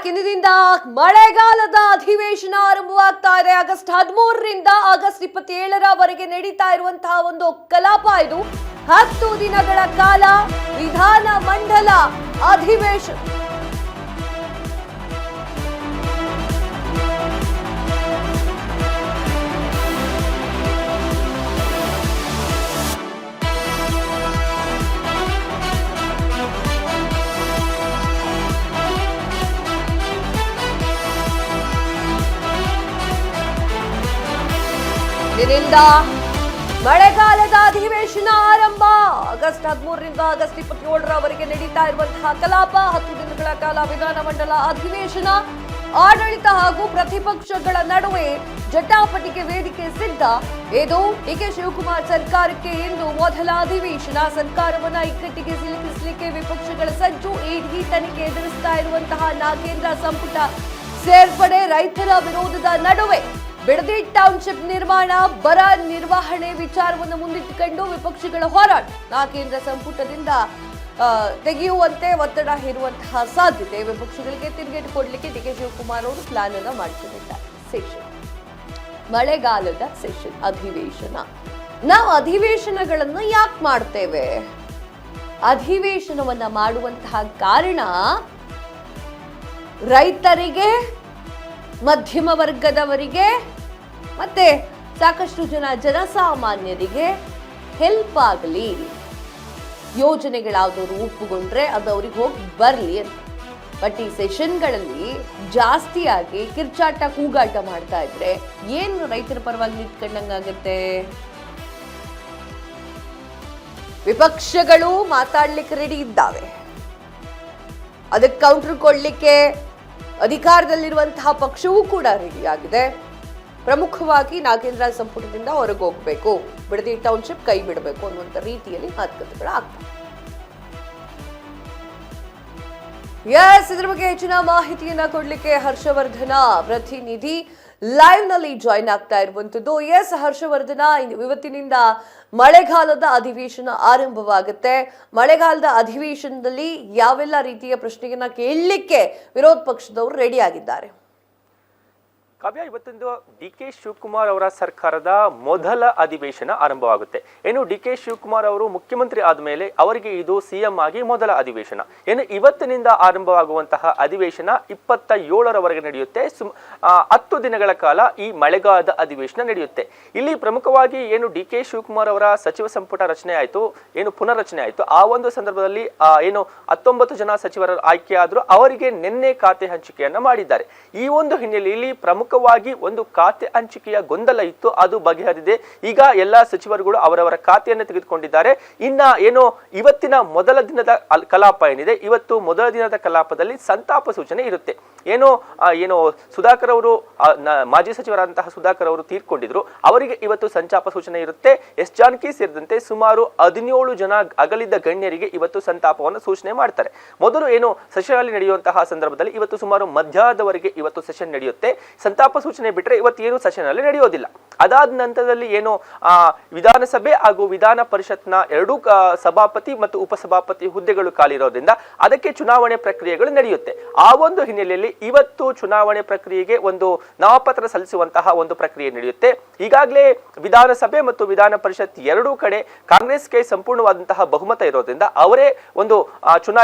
ಇಂದಿನಿಂದ ಮಳೆಗಾಲದ ಅಧಿವೇಶನ ಆರಂಭವಾಗ್ತಾ ಇದೆ. ಆಗಸ್ಟ್ 13ರಿಂದ ಆಗಸ್ಟ್ 27ರವರೆಗೆ ನಡೀತಾ ಇರುವಂತಹ ಒಂದು ಕಲಾಪ ಇದು. 10 ದಿನಗಳ ಕಾಲ ವಿಧಾನ ಮಂಡಲ ಅಧಿವೇಶನ. ಇದರಿಂದ ಮಳೆಗಾಲದ ಅಧಿವೇಶನ ಆರಂಭ. ಆಗಸ್ಟ್ 13ರಿಂದ ಆಗಸ್ಟ್ 27ರವರೆಗೆ ನಡೀತಾ ಇರುವಂತಹ ಕಲಾಪ. 10 ದಿನಗಳ ಕಾಲ ವಿಧಾನಮಂಡಲ ಅಧಿವೇಶನ. ಆಡಳಿತ ಹಾಗೂ ಪ್ರತಿಪಕ್ಷಗಳ ನಡುವೆ ಜಟಾಪಟಿಗೆ ವೇದಿಕೆ ಸಿದ್ಧ. ಇದು ಡಿಕೆ ಶಿವಕುಮಾರ್ ಸರ್ಕಾರಕ್ಕೆ ಇಂದು ಮೊದಲ ಅಧಿವೇಶನ. ಸರ್ಕಾರವನ್ನ ಇಕ್ಕಟ್ಟಿಗೆ ಸಿಲುಕಿಸಲಿಕ್ಕೆ ವಿಪಕ್ಷಗಳ ಸಜ್ಜು. ಇಡಿ ತನಿಖೆ ಎದುರಿಸ್ತಾ ಇರುವಂತಹ ನಾಗೇಂದ್ರ ಸಂಪುಟ ಸೇರ್ಪಡೆ. ರೈತರ ವಿರೋಧದ ನಡುವೆ ಬಿಡದಿ ಟೌನ್ಶಿಪ್ ನಿರ್ಮಾಣ, ಬರ ನಿರ್ವಹಣೆ ವಿಚಾರವನ್ನು ಮುಂದಿಟ್ಟುಕೊಂಡು ವಿಪಕ್ಷಗಳ ಹೋರಾಟ. ನಾಗೇಂದ್ರ ಸಂಪುಟದಿಂದ ತೆಗೆಯುವಂತೆ ಒತ್ತಡ ಹೇರುವಂತಹ ಸಾಧ್ಯತೆ. ವಿಪಕ್ಷಗಳಿಗೆ ತಿರುಗೇಟು ಕೊಡಲಿಕ್ಕೆ ಡಿಕೆ ಶಿವಕುಮಾರ್ ಅವರು ಪ್ಲಾನ್ ಅನ್ನು ಮಾಡಿಕೊಂಡಿದ್ದಾರೆ. ಸೆಷನ್ ಮಳೆಗಾಲದ ಸೆಷನ್ ಅಧಿವೇಶನ. ನಾವು ಅಧಿವೇಶನಗಳನ್ನು ಯಾಕೆ ಮಾಡ್ತೇವೆ? ಅಧಿವೇಶನವನ್ನ ಮಾಡುವಂತಹ ಕಾರಣ ರೈತರಿಗೆ, ಮಧ್ಯಮ ವರ್ಗದವರಿಗೆ ಮತ್ತೆ ಸಾಕಷ್ಟು ಜನಸಾಮಾನ್ಯರಿಗೆ ಹೆಲ್ಪ್ ಆಗಲಿ. ಯೋಜನೆಗಳಾದವರು ಒಪ್ಪುಗೊಂಡ್ರೆ ಅದು ಅವ್ರಿಗೆ ಹೋಗಿ ಬರಲಿ ಅಂತ. ಬಟ್ ಈ ಸೆಷನ್ಗಳಲ್ಲಿ ಜಾಸ್ತಿಯಾಗಿ ಕಿರ್ಚಾಟ, ಕೂಗಾಟ ಮಾಡ್ತಾ ಇದ್ರೆ ಏನು ರೈತರ ಪರವಾಗಿ ನಿಂತ್ಕೊಂಡಂಗಾಗತ್ತೆ? ವಿಪಕ್ಷಗಳು ಮಾತಾಡ್ಲಿಕ್ಕೆ ರೆಡಿ ಇದ್ದಾವೆ. ಅದಕ್ಕೆ ಕೌಂಟರ್ ಕೊಡ್ಲಿಕ್ಕೆ ಅಧಿಕಾರದಲ್ಲಿರುವಂತಹ ಪಕ್ಷವೂ ಕೂಡ ರೆಡಿಯಾಗಿದೆ. ಪ್ರಮುಖವಾಗಿ ನಾಗೇಂದ್ರ ಸಂಪುಟದಿಂದ ಹೊರಗೆ ಹೋಗಬೇಕು, ಬಿಡದಿ ಟೌನ್ಶಿಪ್ ಕೈ ಬಿಡಬೇಕು ಅನ್ನುವಂಥ ರೀತಿಯಲ್ಲಿ ಮಾತುಕತೆಗಳಾಗ್ತವೆ. ಇದ್ರ ಬಗ್ಗೆ ಹೆಚ್ಚಿನ ಮಾಹಿತಿಯನ್ನ ಕೊಡ್ಲಿಕ್ಕೆ ಹರ್ಷವರ್ಧನ ಪ್ರತಿನಿಧಿ ಲೈವ್ ನಲ್ಲಿ ಜಾಯಿನ್ ಆಗ್ತಾ ಇರುವಂತದ್ದು. ಹರ್ಷವರ್ಧನ, ಇವತ್ತಿನಿಂದ ಮಳೆಗಾಲದ ಅಧಿವೇಶನ ಆರಂಭವಾಗುತ್ತೆ. ಮಳೆಗಾಲದ ಅಧಿವೇಶನದಲ್ಲಿ ಯಾವೆಲ್ಲ ರೀತಿಯ ಪ್ರಶ್ನೆಯನ್ನ ಕೇಳಲಿಕ್ಕೆ ವಿರೋಧ ಪಕ್ಷದವರು ರೆಡಿ ಆಗಿದ್ದಾರೆ? ಕಾವ್ಯ, ಇವತ್ತೊಂದು ಡಿಕೆ ಶಿವಕುಮಾರ್ ಅವರ ಸರ್ಕಾರದ ಮೊದಲ ಅಧಿವೇಶನ ಆರಂಭವಾಗುತ್ತೆ. ಏನು ಡಿಕೆ ಶಿವಕುಮಾರ್ ಅವರು ಮುಖ್ಯಮಂತ್ರಿ ಆದ್ಮೇಲೆ ಅವರಿಗೆ ಇದು ಸಿಎಂ ಆಗಿ ಮೊದಲ ಅಧಿವೇಶನ. ಏನು ಇವತ್ತಿನಿಂದ ಆರಂಭವಾಗುವಂತಹ ಅಧಿವೇಶನ 27ರವರೆಗೆ ನಡೆಯುತ್ತೆ. 10 ದಿನಗಳ ಕಾಲ ಈ ಮಳೆಗಾಲದ ಅಧಿವೇಶನ ನಡೆಯುತ್ತೆ. ಇಲ್ಲಿ ಪ್ರಮುಖವಾಗಿ ಏನು ಡಿಕೆ ಶಿವಕುಮಾರ್ ಅವರ ಸಚಿವ ಸಂಪುಟ ರಚನೆ ಆಯಿತು, ಏನು ಪುನರ್ರಚನೆ ಆಯಿತು, ಆ ಒಂದು ಸಂದರ್ಭದಲ್ಲಿ ಏನು 19 ಜನ ಸಚಿವರ ಆಯ್ಕೆ ಆದ್ರು, ಅವರಿಗೆ ನಿನ್ನೆ ಖಾತೆ ಹಂಚಿಕೆಯನ್ನ ಮಾಡಿದ್ದಾರೆ. ಈ ಒಂದು ಹಿನ್ನೆಲೆಯಲ್ಲಿ ಪ್ರಮುಖವಾಗಿ ಒಂದು ಖಾತೆ ಹಂಚಿಕೆಯ ಗೊಂದಲ ಇತ್ತು, ಅದು ಬಗೆಹರಿದೆ. ಈಗ ಎಲ್ಲಾ ಸಚಿವರುಗಳು ಅವರವರ ಖಾತೆಯನ್ನು ತೆಗೆದುಕೊಂಡಿದ್ದಾರೆ. ಇನ್ನ ಏನು ಇವತ್ತಿನ ಮೊದಲ ದಿನದ ಕಲಾಪ ಏನಿದೆ, ಇವತ್ತು ಮೊದಲ ದಿನದ ಕಲಾಪದಲ್ಲಿ ಸಂತಾಪ ಸೂಚನೆ ಇರುತ್ತೆ. ಏನು ಸುಧಾಕರ್ ಅವರು, ಮಾಜಿ ಸಚಿವರಾದಂತಹ ಸುಧಾಕರ್ ಅವರು ತೀರ್ಕೊಂಡಿದ್ರು, ಅವರಿಗೆ ಇವತ್ತು ಸಂತಾಪ ಸೂಚನೆ ಇರುತ್ತೆ. ಎಸ್ ಜಾನಕಿ ಸೇರಿದಂತೆ ಸುಮಾರು 17 ಜನ ಅಗಲಿದ ಗಣ್ಯರಿಗೆ ಇವತ್ತು ಸಂತಾಪವನ್ನು ಸೂಚನೆ ಮಾಡ್ತಾರೆ. ಮೊದಲು ಏನು ಸೆಷನ್ ನಡೆಯುವಂತಹ ಸಂದರ್ಭದಲ್ಲಿ ಇವತ್ತು ಸುಮಾರು ಮಧ್ಯಾಹ್ನದವರೆಗೆ ಇವತ್ತು ಸೆಷನ್ ನಡೆಯುತ್ತೆ. ಸಂತಾಪ ಸೂಚನೆ ಬಿಟ್ಟರೆ ಇವತ್ತು ಏನು ಸೆಷನ್ ಅಲ್ಲಿ ನಡೆಯೋದಿಲ್ಲ. ಅದಾದ ನಂತರದಲ್ಲಿ ಏನು ವಿಧಾನಸಭೆ ಹಾಗೂ ವಿಧಾನ ಪರಿಷತ್ನ 2 ಸಭಾಪತಿ ಮತ್ತು ಉಪಸಭಾಪತಿ ಹುದ್ದೆಗಳು ಖಾಲಿ ಇರೋದ್ರಿಂದ ಅದಕ್ಕೆ ಚುನಾವಣೆ ಪ್ರಕ್ರಿಯೆಗಳು ನಡೆಯುತ್ತೆ. ಆ ಒಂದು ಹಿನ್ನೆಲೆಯಲ್ಲಿ ಇವತ್ತು ಚುನಾವಣೆ ಪ್ರಕ್ರಿಯೆಗೆ ಒಂದು ನಾಮಪತ್ರ ಸಲ್ಲಿಸುವಂತಹ ಒಂದು ಪ್ರಕ್ರಿಯೆ ನಡೆಯುತ್ತೆ. ಈಗಾಗಲೇ ವಿಧಾನಸಭೆ ಮತ್ತು ವಿಧಾನ ಪರಿಷತ್ 2 ಕಡೆ ಕಾಂಗ್ರೆಸ್ಗೆ ಸಂಪೂರ್ಣವಾದಂತಹ ಬಹುಮತ ಇರೋದ್ರಿಂದ ಅವರೇ ಒಂದು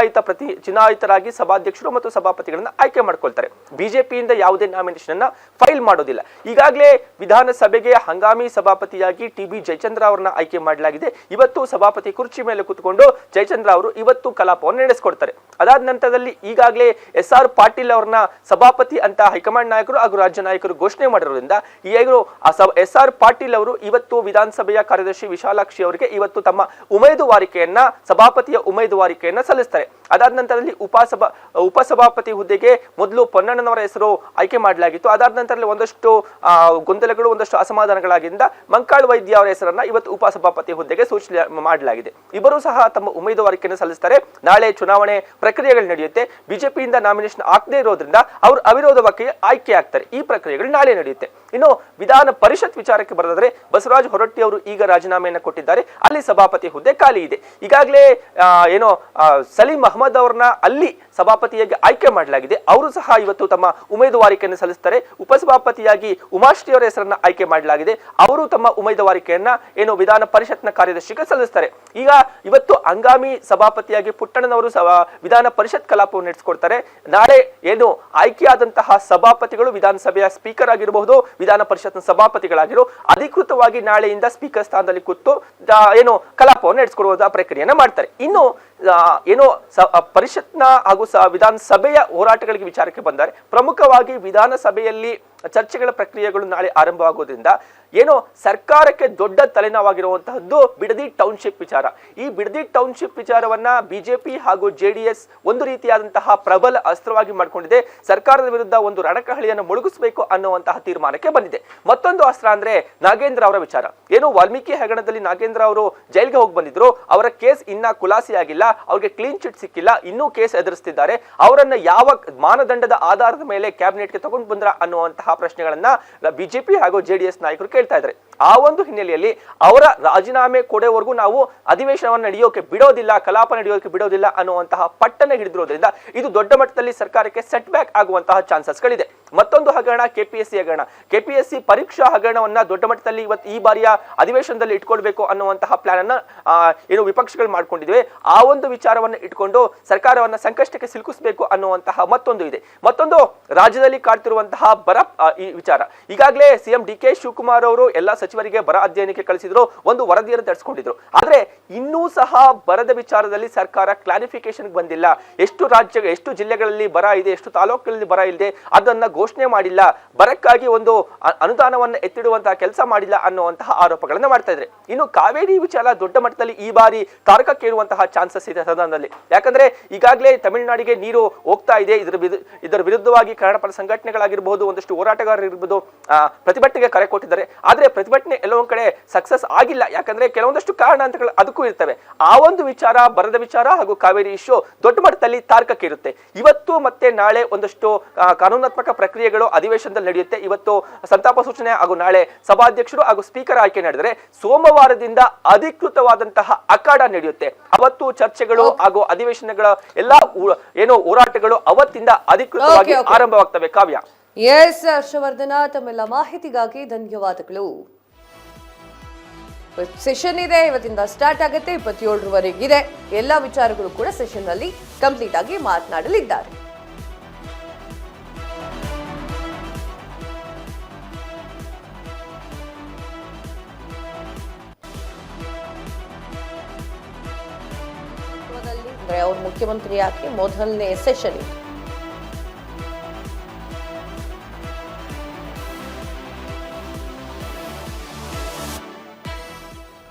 ಚುನಾಯಿತರಾಗಿ ಸಭಾಧ್ಯಕ್ಷರು ಮತ್ತು ಸಭಾಪತಿಗಳನ್ನ ಆಯ್ಕೆ ಮಾಡ್ಕೊಳ್ತಾರೆ. ಬಿಜೆಪಿಯಿಂದ ಯಾವುದೇ ನಾಮಿನೇಷನ್ ಅನ್ನ ಫೈಲ್ ಮಾಡೋದಿಲ್ಲ. ಈಗಾಗಲೇ ವಿಧಾನಸಭೆಗೆ ಹಂಗಾಮಿ ಸಭಾಪತಿಯಾಗಿ ಟಿ.ಬಿ. ಜಯಚಂದ್ರ ಅವರನ್ನ ಆಯ್ಕೆ ಮಾಡಲಾಗಿದೆ. ಇವತ್ತು ಸಭಾಪತಿ ಕುರ್ಚಿ ಮೇಲೆ ಕೂತ್ಕೊಂಡು ಜಯಚಂದ್ರ ಅವರು ಇವತ್ತು ಕಲಾಪವನ್ನು ನಡೆಸಿಕೊಡ್ತಾರೆ. ಅದಾದ ನಂತರದಲ್ಲಿ ಈಗಾಗಲೇ ಎಸ್.ಆರ್. ಪಾಟೀಲ್ ಅವರನ್ನ ಸಭಾಪತಿ ಅಂತ ಹೈಕಮಾಂಡ್ ನಾಯಕರು ಹಾಗೂ ರಾಜ್ಯ ನಾಯಕರು ಘೋಷಣೆ ಮಾಡಿರೋದ್ರಿಂದ ಎಸ್.ಆರ್. ಪಾಟೀಲ್ ಅವರು ಇವತ್ತು ವಿಧಾನಸಭೆಯ ಕಾರ್ಯದರ್ಶಿ ವಿಶಾಲಾಕ್ಷಿ ಅವರಿಗೆ ಇವತ್ತು ತಮ್ಮ ಉಮೇದುವಾರಿಕೆಯನ್ನ, ಸಭಾಪತಿಯ ಉಮೇದುವಾರಿಕೆಯನ್ನ ಸಲ್ಲಿಸ್ತಾರೆ. ಅದಾದ ನಂತರದಲ್ಲಿ ಉಪಸಭಾಪತಿ ಹುದ್ದೆಗೆ ಮೊದಲು ಪೊನ್ನಣ್ಣನವರ ಹೆಸರು ಆಯ್ಕೆ ಮಾಡಲಾಗಿತ್ತು. ಅದಾದ ನಂತರದಲ್ಲಿ ಒಂದಷ್ಟು ಗೊಂದಲಗಳು, ಒಂದಷ್ಟು ಅಸಮಾಧಾನಗಳಾಗಿದ್ದರಿಂದ ಮಂಕಾಳ್ ವೈದ್ಯ ಅವರ ಹೆಸರನ್ನ ಇವತ್ತು ಉಪಸಭಾಪತಿ ಹುದ್ದೆಗೆ ಸೂಚನೆ ಮಾಡಲಾಗಿದೆ. ಇಬ್ಬರು ಸಹ ತಮ್ಮ ಉಮೇದುವಾರಿಕೆಯನ್ನು ಸಲ್ಲಿಸ್ತಾರೆ. ನಾಳೆ ಚುನಾವಣೆ ಪ್ರಕ್ರಿಯೆಗಳು ನಡೆಯುತ್ತೆ. ಬಿಜೆಪಿಯಿಂದ ನಾಮಿನೇಷನ್ ಆಗದೇ ಇರೋದ್ರಿಂದ ಅವರು ಅವಿರೋಧವಾಗಿ ಆಯ್ಕೆ ಆಗ್ತಾರೆ. ಈ ಪ್ರಕ್ರಿಯೆಗಳು ನಾಳೆ ನಡೆಯುತ್ತೆ. ಇನ್ನು ವಿಧಾನ ಪರಿಷತ್ ವಿಚಾರಕ್ಕೆ ಬರೋದಾದ್ರೆ ಬಸವರಾಜ ಹೊರಟ್ಟಿ ಅವರು ಈಗ ರಾಜೀನಾಮೆಯನ್ನು ಕೊಟ್ಟಿದ್ದಾರೆ. ಅಲ್ಲಿ ಸಭಾಪತಿ ಹುದ್ದೆ ಖಾಲಿ ಇದೆ. ಈಗಾಗಲೇ ಸಲೀಂ ಅಹಮದ್ ಅಹಮದ್ ಅವರನ್ನ ಅಲ್ಲಿ ಸಭಾಪತಿಯಾಗಿ ಆಯ್ಕೆ ಮಾಡಲಾಗಿದೆ. ಅವರು ಸಹ ಇವತ್ತು ತಮ್ಮ ಉಮೇದುವಾರಿಕೆಯನ್ನು ಸಲ್ಲಿಸ್ತಾರೆ. ಉಪಸಭಾಪತಿಯಾಗಿ ಉಮಾಶ್ರೀ ಅವರ ಹೆಸರನ್ನ ಆಯ್ಕೆ ಮಾಡಲಾಗಿದೆ. ಅವರು ತಮ್ಮ ಉಮೇದುವಾರಿಕೆಯನ್ನ ಏನು ವಿಧಾನ ಪರಿಷತ್ನ ಕಾರ್ಯದರ್ಶಿಗೆ ಸಲ್ಲಿಸ್ತಾರೆ. ಈಗ ಇವತ್ತು ಹಂಗಾಮಿ ಸಭಾಪತಿಯಾಗಿ ಪುಟ್ಟಣ್ಣನವರು ವಿಧಾನ ಪರಿಷತ್ ಕಲಾಪವನ್ನು ನಡೆಸಿಕೊಡ್ತಾರೆ. ನಾಳೆ ಏನು ಆಯ್ಕೆಯಾದಂತಹ ಸಭಾಪತಿಗಳು ವಿಧಾನಸಭೆಯ ಸ್ಪೀಕರ್ ಆಗಿರಬಹುದು, ವಿಧಾನ ಪರಿಷತ್ನ ಸಭಾಪತಿಗಳಾಗಿರೋ ಅಧಿಕೃತವಾಗಿ ನಾಳೆಯಿಂದ ಸ್ಪೀಕರ್ ಸ್ಥಾನದಲ್ಲಿ ಕೂತು ಏನು ಕಲಾಪವನ್ನು ನಡೆಸಿಕೊಡುವ ಪ್ರಕ್ರಿಯೆಯನ್ನ ಮಾಡ್ತಾರೆ. ಇನ್ನು ಏನು ಪರಿಷತ್ನ ಹಾಗೂ ವಿಧಾನಸಭೆಯ ಹೋರಾಟಗಳಿಗೆ ವಿಚಾರಕ್ಕೆ ಬಂದರೆ ಪ್ರಮುಖವಾಗಿ ವಿಧಾನಸಭೆಯಲ್ಲಿ ಚರ್ಚೆಗಳ ಪ್ರಕ್ರಿಯೆಗಳು ನಾಳೆ ಆರಂಭವಾಗುವುದರಿಂದ ಏನು ಸರ್ಕಾರಕ್ಕೆ ದೊಡ್ಡ ತಲೆನೋವಾಗಿರುವಂತಹದ್ದು ಬಿಡದಿ ಟೌನ್ಶಿಪ್ ವಿಚಾರ. ಈ ಬಿಡದಿ ಟೌನ್ಶಿಪ್ ವಿಚಾರವನ್ನ ಬಿಜೆಪಿ ಹಾಗೂ ಜೆಡಿಎಸ್ ಒಂದು ರೀತಿಯಾದಂತಹ ಪ್ರಬಲ ಅಸ್ತ್ರವಾಗಿ ಮಾಡಿಕೊಂಡಿದೆ. ಸರ್ಕಾರದ ವಿರುದ್ಧ ಒಂದು ರಣಕಹಳಿಯನ್ನು ಮುಳುಗಿಸಬೇಕು ಅನ್ನುವಂತಹ ತೀರ್ಮಾನಕ್ಕೆ ಬಂದಿದೆ. ಮತ್ತೊಂದು ಅಸ್ತ್ರ ಅಂದ್ರೆ ನಾಗೇಂದ್ರ ಅವರ ವಿಚಾರ. ಏನು ವಾಲ್ಮೀಕಿ ಹಗರಣದಲ್ಲಿ ನಾಗೇಂದ್ರ ಅವರು ಜೈಲಿಗೆ ಹೋಗಿ ಬಂದಿದ್ರು, ಅವರ ಕೇಸ್ ಇನ್ನ ಖುಲಾಸೆಯಾಗಿಲ್ಲ, ಅವ್ರಿಗೆ ಕ್ಲೀನ್ ಚಿಟ್ ಸಿಕ್ಕಿಲ್ಲ, ಇನ್ನೂ ಕೇಸ್ ಎದುರಿಸ್ತಿದ್ದಾರೆ. ಅವರನ್ನ ಯಾವ ಮಾನದಂಡದ ಆಧಾರದ ಮೇಲೆ ಕ್ಯಾಬಿನೆಟ್ಗೆ ತಗೊಂಡು ಬಂದ್ರ ಅನ್ನುವಂತಹ ಪ್ರಶ್ನೆಗಳನ್ನ ಬಿಜೆಪಿ ಹಾಗೂ ಜೆಡಿಎಸ್ ನಾಯಕರು ಕೇಳ್ತಾ ಇದ್ದಾರೆ. ಆ ಒಂದು ಹಿನ್ನೆಲೆಯಲ್ಲಿ ಅವರ ರಾಜೀನಾಮೆ ಕೊಡುವವರೆಗೂ ನಾವು ಅಧಿವೇಶನವನ್ನು ನಡೆಯೋಕೆ ಬಿಡೋದಿಲ್ಲ, ಕಲಾಪ ನಡೆಯೋಕೆ ಬಿಡೋದಿಲ್ಲ ಅನ್ನುವಂತಹ ಪಟ್ಟನೆ ಹಿಡಿದಿರೋದ್ರಿಂದ ಇದು ದೊಡ್ಡ ಮಟ್ಟದಲ್ಲಿ ಸರ್ಕಾರಕ್ಕೆ ಸೆಟ್ ಬ್ಯಾಕ್ ಆಗುವಂತಹ ಚಾನ್ಸಸ್ಗಳಿದೆ. ಮತ್ತೊಂದು ಹಗರಣ ಕೆಪಿಎಸ್ಸಿ ಹಗರಣ. ಕೆಪಿಎಸ್ಸಿ ಪರೀಕ್ಷಾ ಹಗರಣವನ್ನ ದೊಡ್ಡ ಮಟ್ಟದಲ್ಲಿ ಇವತ್ತು ಈ ಬಾರಿಯ ಅಧಿವೇಶನದಲ್ಲಿ ಇಟ್ಕೊಳ್ಬೇಕು ಅನ್ನುವಂತಹ ಪ್ಲಾನ್ ಅನ್ನ ಏನು ವಿಪಕ್ಷಗಳು ಮಾಡ್ಕೊಂಡಿದ್ವಿ. ಆ ಒಂದು ವಿಚಾರವನ್ನು ಇಟ್ಕೊಂಡು ಸರ್ಕಾರವನ್ನ ಸಂಕಷ್ಟಕ್ಕೆ ಸಿಲುಕಿಸಬೇಕು ಅನ್ನುವಂತಹ ಮತ್ತೊಂದು ಇದೆ. ಮತ್ತೊಂದು ರಾಜ್ಯದಲ್ಲಿ ಕಾಡ್ತಿರುವಂತಹ ಬರ ಈ ವಿಚಾರ. ಈಗಾಗಲೇ ಸಿಎಂ ಡಿ.ಕೆ. ಶಿವಕುಮಾರ್ ಅವರು ಎಲ್ಲಾ ಸಚಿವರಿಗೆ ಬರ ಅಧ್ಯಯನಕ್ಕೆ ಕಳಿಸಿದ್ರು, ಒಂದು ವರದಿಯನ್ನು ತರಿಸಿಕೊಂಡಿದ್ರು. ಆದ್ರೆ ಇನ್ನೂ ಸಹ ಬರದ ವಿಚಾರದಲ್ಲಿ ಸರ್ಕಾರ ಕ್ಲಾರಿಫಿಕೇಶನ್ ಬಂದಿಲ್ಲ. ಎಷ್ಟು ಜಿಲ್ಲೆಗಳಲ್ಲಿ ಬರ ಇದೆ, ಎಷ್ಟು ತಾಲೂಕುಗಳಲ್ಲಿ ಬರ ಇದೆ ಅದನ್ನ ಘೋಷಣೆ ಮಾಡಿಲ್ಲ. ಬರಕ್ಕಾಗಿ ಒಂದು ಅನುದಾನವನ್ನು ಎತ್ತಿಡುವಂತಹ ಕೆಲಸ ಮಾಡಿಲ್ಲ ಅನ್ನುವಂತಹ ಆರೋಪಗಳನ್ನ ಮಾಡ್ತಾ ಇದ್ರೆ. ಇನ್ನು ಕಾವೇರಿ ವಿಚಾರ ದೊಡ್ಡ ಮಟ್ಟದಲ್ಲಿ ಈ ಬಾರಿ ತಾರಕಕ್ಕೇರುವಂತಹ ಚಾನ್ಸಸ್ ಇದೆ ಸದನದಲ್ಲಿ. ಯಾಕಂದ್ರೆ ಈಗಾಗಲೇ ತಮಿಳುನಾಡಿಗೆ ನೀರು ಹೋಗ್ತಾ ಇದೆ. ಇದರ ವಿರುದ್ಧವಾಗಿ ಕನ್ನಡ ಪರ ಸಂಘಟನೆಗಳಾಗಿರಬಹುದು, ಒಂದಷ್ಟು ಹೋರಾಟಗಾರರು ಇರಬಹುದು, ಪ್ರತಿಭಟನೆಗೆ ಕರೆ ಕೊಟ್ಟಿದ್ದಾರೆ. ಆದ್ರೆ ಪ್ರತಿಭಟನೆ ಎಲ್ಲೊಂದ್ ಕಡೆ ಸಕ್ಸಸ್ ಆಗಿಲ್ಲ. ಯಾಕಂದ್ರೆ ಕೆಲವೊಂದಷ್ಟು ಕಾರಣಾಂತರಗಳು ಅದಕ್ಕೂ ಇರ್ತವೆ. ಆ ಒಂದು ವಿಚಾರ, ಬರದ ವಿಚಾರ ಹಾಗೂ ಕಾವೇರಿ ಇಶ್ಯೂ ದೊಡ್ಡ ಮಟ್ಟದಲ್ಲಿ ತಾರಕಕ್ಕೆ ಇರುತ್ತೆ. ಇವತ್ತು ಮತ್ತೆ ನಾಳೆ ಒಂದಷ್ಟು ಕಾನೂನಾತ್ಮಕ ಪ್ರಕ್ರಿಯೆಗಳು ಅಧಿವೇಶನದಲ್ಲಿ ನಡೆಯುತ್ತೆ. ಇವತ್ತು ಸಂತಾಪ ಸೂಚನೆ ಹಾಗೂ ನಾಳೆ ಸಭಾಧ್ಯಕ್ಷರು ಹಾಗೂ ಸ್ಪೀಕರ್ ಆಯ್ಕೆ ನಡೆದರೆ ಸೋಮವಾರದಿಂದ ಅಧಿಕೃತವಾದಂತಹ ಅಖಾಡ ನಡೆಯುತ್ತೆ. ಅವತ್ತು ಚರ್ಚೆಗಳು ಹಾಗೂ ಅಧಿವೇಶನಗಳ ಎಲ್ಲಾ ಏನು ಹೋರಾಟಗಳು ಅವತ್ತಿಂದ ಅಧಿಕೃತವಾಗಿ ಆರಂಭವಾಗ್ತವೆ. ಕಾವ್ಯ. ಎಸ್ ಹರ್ಷವರ್ಧನ, ತಮ್ಮೆಲ್ಲ ಮಾಹಿತಿಗಾಗಿ ಧನ್ಯವಾದಗಳು. ಸೆಷನ್ ಇದೆ, ಇವತ್ತಿಂದ ಸ್ಟಾರ್ಟ್ ಆಗುತ್ತೆ, 27ರವರೆಗಿದೆ. ಎಲ್ಲ ವಿಚಾರಗಳು ಕೂಡ ಸೆಷನ್ ನಲ್ಲಿ ಕಂಪ್ಲೀಟ್ ಆಗಿ ಮಾತನಾಡಲಿದ್ದಾರೆ. ಅವ್ರು ಮುಖ್ಯಮಂತ್ರಿ ಆಗಿ ಮೊದಲನೇ ಸೆಷನ್ ಇದು.